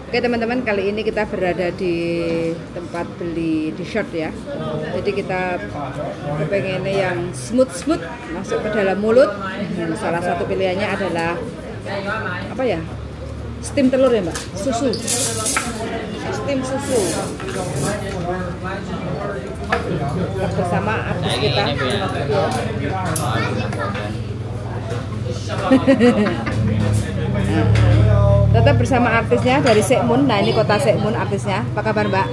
Oke teman-teman, kali ini kita berada di tempat beli dessert ya. Jadi kita kepengennya yang smooth masuk ke dalam mulut. Salah satu pilihannya adalah apa ya? Steam telur ya mbak? Susu. Steam susu. Bersama artis kita. Tetap bersama artisnya dari Sekmun. Nah ini kota Sekmun artisnya. Apa kabar mbak?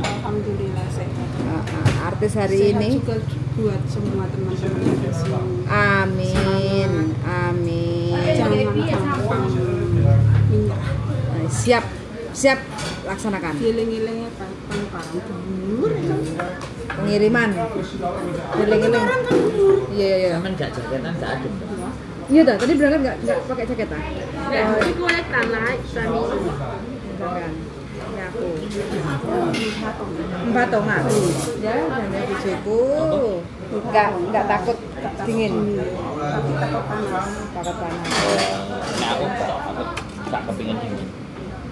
Alhamdulillah sehat. Artis hari sehat ini juga buat semua teman-teman di sini. Amin. Amin. Jangan gampang menyerah. Siap laksanakan. Giling-gilingnya parang dulu. Pengiriman. Giling-giling. Iya. Kan nggak jaketan nggak adem. Iya dah, tadi berangkat nggak pakai jaket ah? Tapi boleh tanah suami. Misalkan, ini aku 4 tongan. Ya, dan bujuku nggak takut dingin. Tapi takut panas. Takut panas. Nah aku nggak kepingin dingin.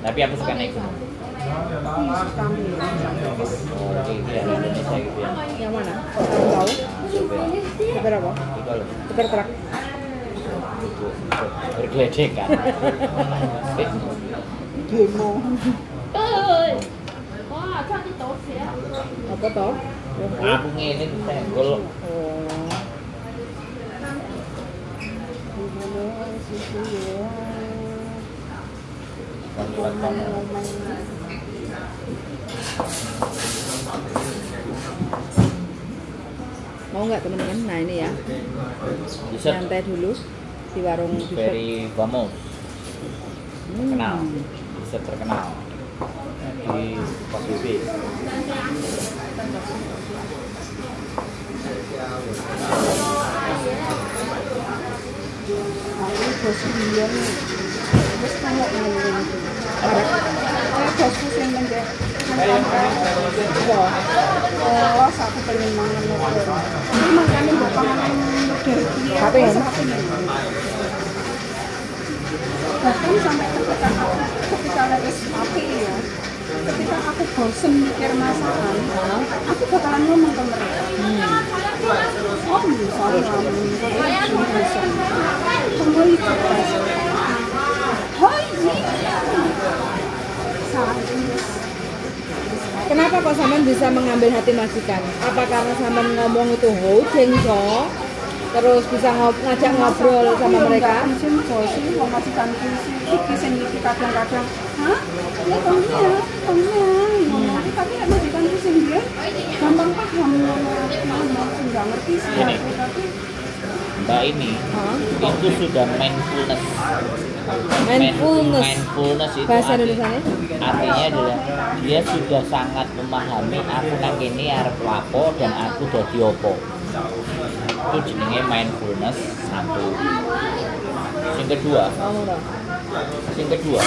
Tapi aku suka naik gunung. Tapi suka ambil. Oke, iya Indonesia gitu ya. Yang mana? Tahu? Supir apa? Itu loh. Supir truk. Bergeledekan. Demo. Apa toh? Aku ngene senggol. Mau nggak teman-teman? Nah ini ya. Santai dulu di warung dessert. Very famous. Terkenal. Dessert terkenal di PBB. Ini bos dia nih. Terus kamu ini. Bosku yang menjadi. Oh, aku pengen mangan modern. Ini makannya buat panganan modern. Apa ya? Bahkan sampai ketika lewat api ya, ketika aku bosen mikir masakan, aku bakalan ngomong ke mereka. Oh, sorry kamu bosen. Kamu ikut bosen. Hai, Kenapa kok Saman bisa mengambil hati majikan? Apa karena Saman ngomong itu hojeng so? Terus bisa ngajak ngobrol sama mereka? Aku bosen, mau majikan iki sing iki kadang-kadang, hah? Ya kamunya. Tapi majikan sing dia gampang paham, nggak ngerti sih aku tapi Mbak ini itu sudah mindfulness. Mindfulness itu Bahasa Indonesianya? artinya adalah dia sudah sangat memahami aku nang kene arep lapo dan aku dadi opo. Itu jenenge mindfulness satu. Yang kedua,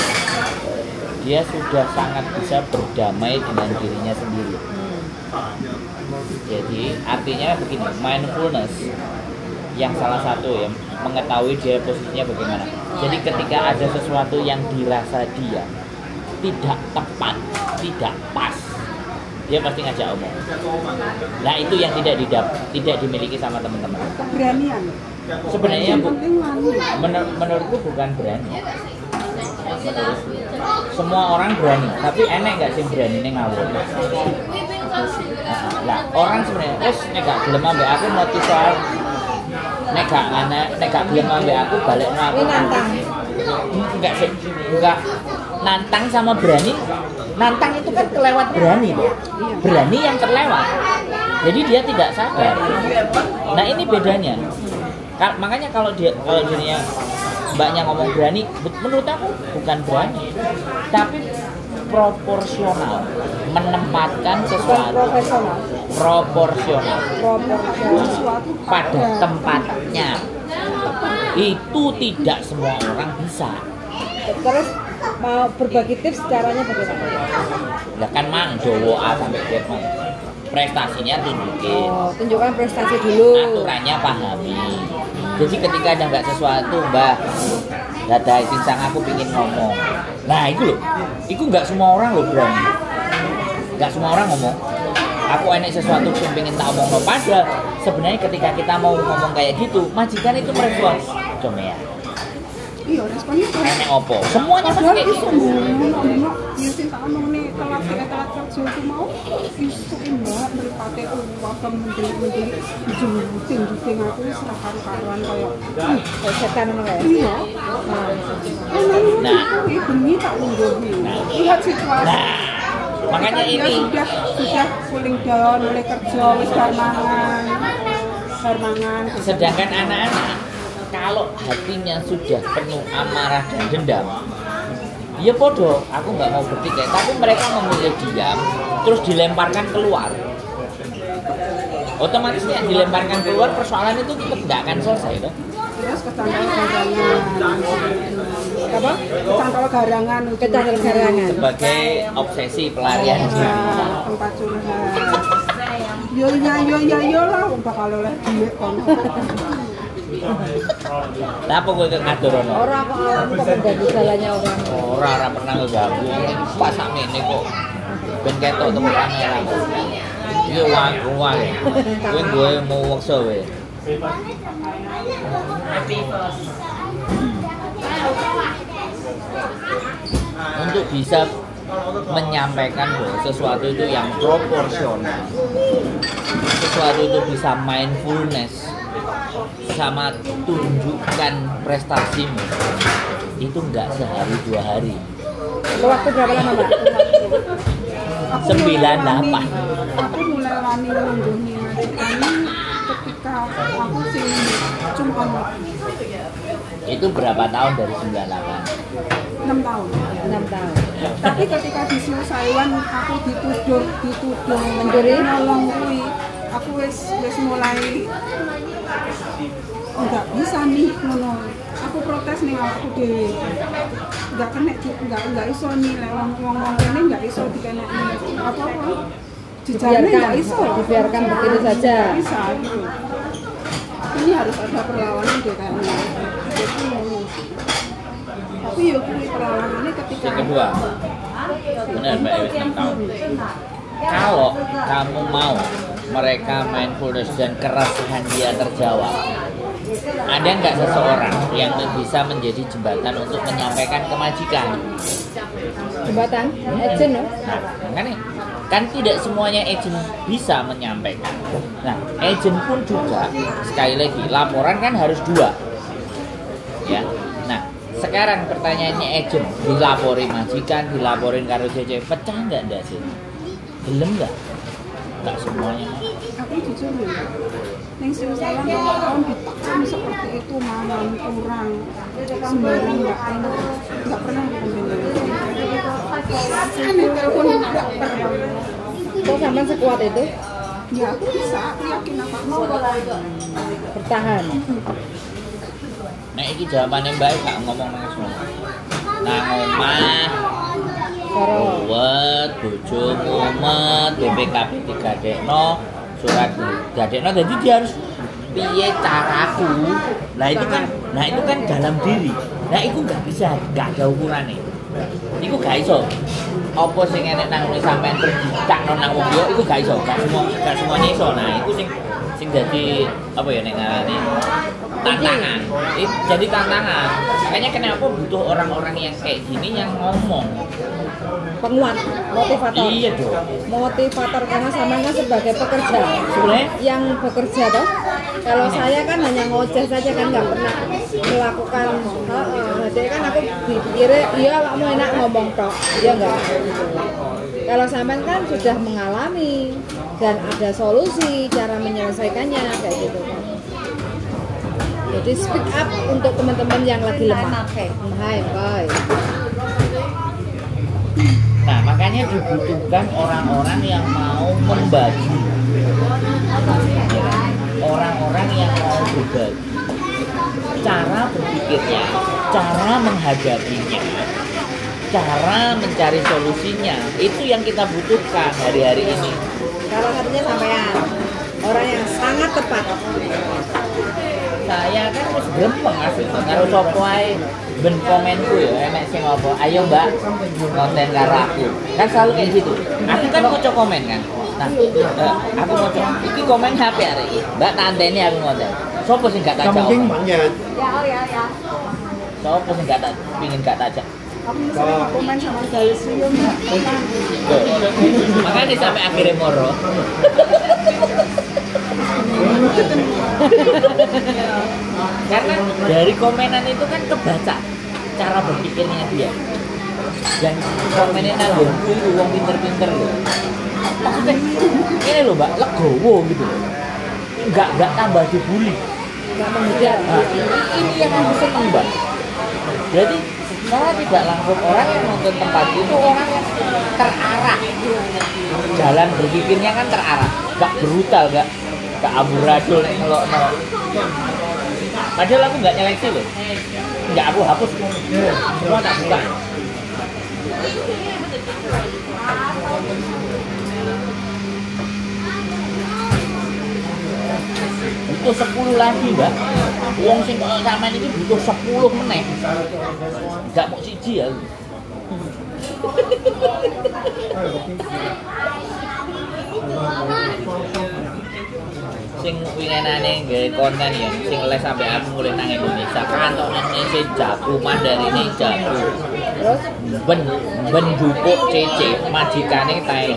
dia sudah sangat bisa berdamai dengan dirinya sendiri. Jadi artinya begini, mindfulness yang salah satu ya mengetahui dia posisinya bagaimana. Jadi ketika ada sesuatu yang dirasa dia tidak tepat, tidak pas, dia pasti ngajak omong. Nah itu yang tidak dimiliki sama teman-teman. keberanian. Sebenarnya Penting menurutku bukan berani. Semua orang berani, tapi enek nggak sih berani nih ngawur. Nah orang sebenarnya nek gak gelem ambek aku notis soal nek gak gelem ambek aku balik aku. Nantang. Enggak nantang sama berani. Nantang itu kan kelewat berani loh. Berani yang terlewat. Jadi dia tidak sadar. Nah ini bedanya. Makanya kalau dirinya mbaknya ngomong berani, menurut aku bukan berani, tapi proporsional, menempatkan sesuatu proporsional pada tempatnya. Itu tidak semua orang bisa. Terus mau berbagi tips caranya bagaimana? Ya kan mang Jowo A sampai Z prestasinya tunjukin. Tunjukkan prestasi dulu. Aturannya pahami. Jadi ketika ada nggak sesuatu, Mbak, Dadah sing sang aku pingin ngomong. Nah, itu loh. Itu nggak semua orang loh berani. Nggak semua orang ngomong. Aku enek sesuatu yang pengen tak omong. Padahal sebenarnya ketika kita mau ngomong kayak gitu, majikan itu merespon. Cuma ya. Iya, responnya tuh. Enek opo? Semuanya pasti Padahal kayak iso gitu. ngomong, nyusin tak ngomong nih telat kerja itu mau iso mbak meripate apa menteri juting aku serah karuan kayak setan ngono kae. iya. Nah. Bengi tak ungguhi. Lihat situasi. Nah, makanya Dia ini sudah cooling down oleh kerja wis bar mangan. sedangkan anak-anak kalau hatinya sudah penuh amarah dan dendam, ya podo, aku nggak mau bertikai, tapi mereka memilih diam, terus dilemparkan keluar. Otomatis yang dilemparkan keluar, persoalan itu tetap nggak akan selesai, toh. Terus kecantol garangan. Apa? Kecantol garangan. Sebagai obsesi pelarian diri. Tempat curhat. Yo lah, bakal oleh duit kono. Lah apa kowe ngatur ono? Orang kok mengganggu jalannya orang. Ora pernah ngeganggu. Pas sakmene kok ben ketok teko kamera. Iya wae. Kowe mau wekso wae. Untuk bisa menyampaikan bahwa sesuatu itu yang proporsional, sesuatu itu bisa mindfulness, sama tunjukkan prestasimu, itu enggak sehari 2 hari. Waktu berapa lama Mbak? 98. Aku mulai wani nungguhi majikan ketika aku sing cuma Itu berapa tahun dari 98? 6 tahun. 6 tahun. Tapi ketika di Saiwan aku dituduh mencuri nolong kuwi, aku wis mulai enggak bisa nih ngono. Aku protes nih aku dhewe. Enggak iso nih wong kene enggak iso dikeneki apa-apa. Dibiarkan begitu saja. Bisa gitu. Ini harus ada perlawanan deh kayaknya. Tapi ya kuwi perlawanannya ketika Yang kedua, benar Mbak Ewis 6 tahun. Kalau kamu mau mereka mindfulness dan keresahan dia terjawab, ada nggak seseorang yang bisa menjadi jembatan untuk menyampaikan ke majikan? Jembatan, agent loh. Nah, makanya kan tidak semuanya agent bisa menyampaikan. Nah, agent pun juga sekali lagi laporan kan harus 2, ya. Nah, sekarang pertanyaannya agent dilaporin majikan, dilaporin karo CC, pecah nggak sih? Belum nggak? Nggak semuanya. aku jujur ya, yang Salam tahun ditekan seperti itu malam kurang sembarang nggak pernah ini telepon nggak pernah. Kok sampai sekuat itu? Ya aku bisa, aku yakin apa mau Bertahan. Nah, ini jawabannya baik nggak ngomong langsung. Nah, omah, buat bojo mumet, BPKB 3 dekno, surat 3 dekno, jadi dia harus piye caraku. Nah itu kan dalam diri. Nah itu nggak bisa, nggak ada ukurannya. Iku gak iso. Apa sing enek nang sampean pergi tak nang wong liya iku gak iso. Gak semuanya iso. Nah, iku sing dadi apa ya nek ngarani tantangan. Jadi tantangan. Makanya kenapa butuh orang-orang yang kayak gini yang ngomong. Penguat, motivator. Iya dong. Motivator karena samanya sebagai pekerja. Sebenarnya yang bekerja toh. Kalau saya kan hanya ngoceh saja kan nggak pernah melakukan jadi kan aku dipikirnya iya kamu enak ngomong toh iya nggak gitu. Kalau sampean kan sudah mengalami dan ada solusi cara menyelesaikannya kayak gitu kan. Jadi speak up untuk teman-teman yang lagi lemah. Hai, bye. Nah, makanya dibutuhkan orang-orang yang mau membagi. Orang-orang yang mau berbagi. Cara berpikirnya, cara menghadapinya, cara mencari solusinya, itu yang kita butuhkan hari-hari ini. Salah satunya sampean, orang yang sangat tepat. saya kan wis grempeng asline karo sapa ae ben komenku ya enek sing apa ayo Mbak konten karo aku kan selalu kayak gitu aku kan maca komen kan nah aku maca iki komen HP arek iki Mbak tandeni aku ngoten sapa sing gak tak jawab Ya, ya. sapa sing gak tak pengin gak tak jawab Aku sering komen sama Galsio Mbak. makanya sampai akhirnya moro karena dari komenan itu kan kebaca cara berpikirnya dia dan komennya nanggung itu uang pinter-pinter loh maksudnya ini loh Mbak legowo gitu loh nggak tambah dibully nggak menghujat. nah, ini yang aku seneng Mbak jadi saya tidak langsung orang yang nonton tempat itu orang yang terarah jalan berpikirnya kan terarah nggak brutal nggak amburadul nih kalau no. Padahal aku nggak nyeleksi loh, nggak aku hapus, semua tak buka. Butuh 10 lagi Mbak. Uang sing kok sama ini butuh 10 meneh. Nggak mau siji ya. Sing winginane nggawe konten ya sing les sampai aku mulai nang Indonesia kantok Indonesia jago Mandarine jago terus ben jupuk cece majikane tae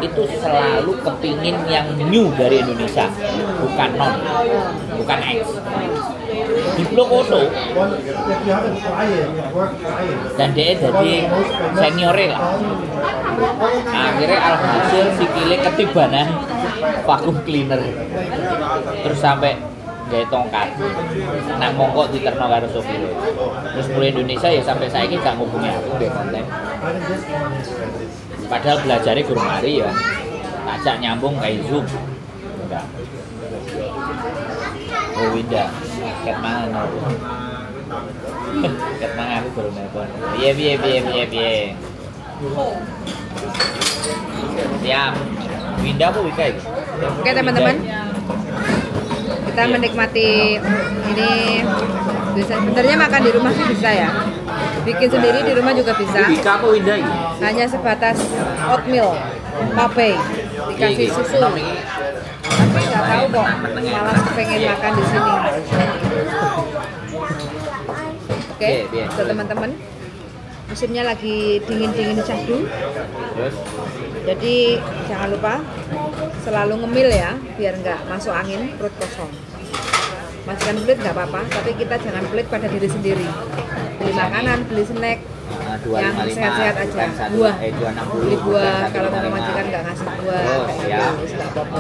itu selalu kepingin yang new dari Indonesia bukan non bukan ex diplok foto dan dia jadi seniore lah akhirnya alhasil sikile ketibanan vacuum cleaner terus sampai gawe tongkat nang mongkok diterno karo sopir terus mulai Indonesia ya sampai saiki gak ngubungi aku deh konten padahal belajarnya guru mari ya tajak nyambung kayak Zoom enggak oh Winda ket mangan aku ket mangan aku baru nelpon piye siap Winda apa Wika itu? Oke teman-teman, kita menikmati ini. Sebenarnya makan di rumah sih bisa ya, bikin sendiri di rumah juga bisa. Wika apa Winda ini? Hanya sebatas oatmeal, pape, dikasih susu. Tapi nggak tahu kok, malah pengen makan di sini. Oke, untuk teman-teman, musimnya lagi dingin-dingin syahdu. Jadi jangan lupa selalu ngemil ya, biar nggak masuk angin perut kosong. Masukkan pelit nggak apa-apa, tapi kita jangan pelit pada diri sendiri. Beli makanan, beli snack yang sehat-sehat aja. Buah, beli buah. Kalau mau majikan nggak ngasih buah, kayak gitu, nggak apa-apa.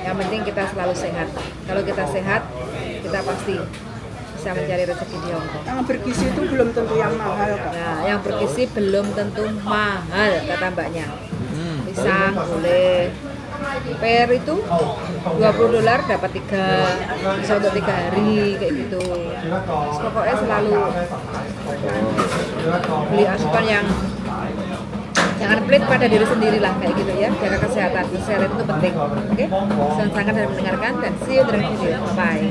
Yang penting kita selalu sehat. Kalau kita sehat, kita pasti bisa mencari rezeki di Hongkong. Yang bergizi itu belum tentu yang mahal kok. Nah, yang bergizi belum tentu mahal kata mbaknya. Pisang boleh. Per itu $20 dapat 3 bisa untuk 3 hari kayak gitu. Terus pokoknya selalu beli asupan yang jangan pelit pada diri sendiri lah kayak gitu ya, jaga kesehatan itu penting. Oke, sangat dan mendengarkan dan see you di next video. Bye.